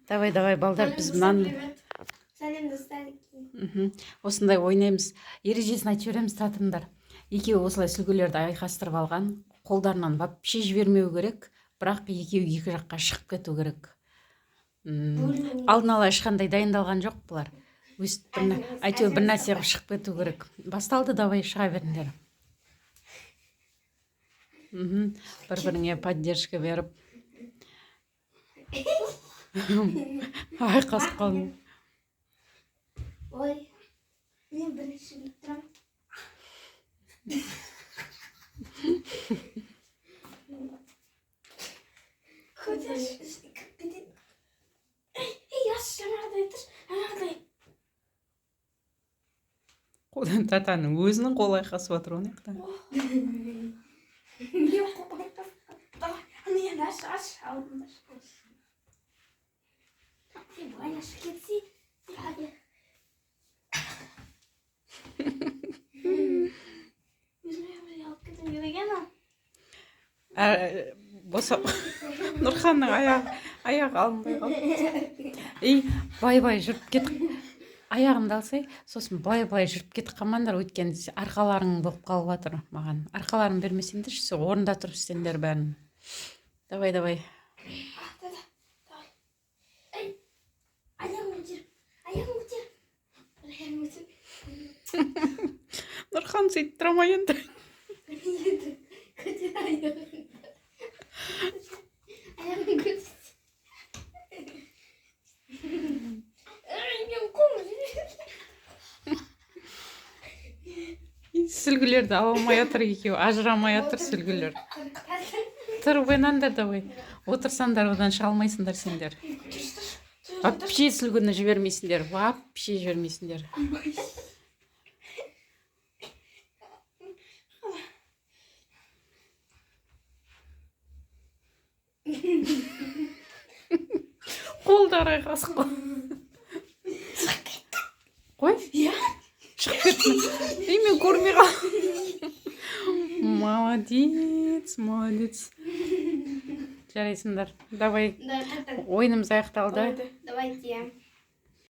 Давай, балдар, біз мынаны Сәлем достар. осындай ойнаймыз. Ережесін айтып жібереміз, татыңдар. Екеуі осылай сүлгілерді айқастырып алған. Қолдарынан вообще жібермеу керек, бірақ екеуі екі жаққа шығып кету керек. Алдын ала ешқандай дайындалған жоқ бұлар. Әйтеуір бір нәрсе шығып кету керек. Басталды, давай шыға беріңдер. Бір-біріңе поддержка беріп. Айқасып қалдым. Ой, мен бірінші біліп тұрам. Татаның өзінің қол айқасып отыр оны. Нұрханның аяғы алынбай қалды. Бай жүріп кет. Аяғымды алсай, сосын бай жүріп кетіп қалмаңдар, өйткені арқаларың болып қалып жатыр маған. Арқаларын бермесеңдер, орында тұрып істеңдер бәрін. Давай. Нұрхан сөйтіп тұра ма енді? Сүлгілерді ала алмай жатыр екеуі, ажырамай жатыр сүлгілер. Тұрып ойнаңдар, давай. Отырсаңдар, одан шыға алмайсыңдар сендер. Вообще сүлгіні жібермейсіңдер, вообще жібермейсіңдер. Қолдары айқасып қалды. Қой? Шығып кетті. Мен көрмей қалдым. Молодец. Жарайсыңдар. Давай. Ойынымыз аяқталды. Давайте.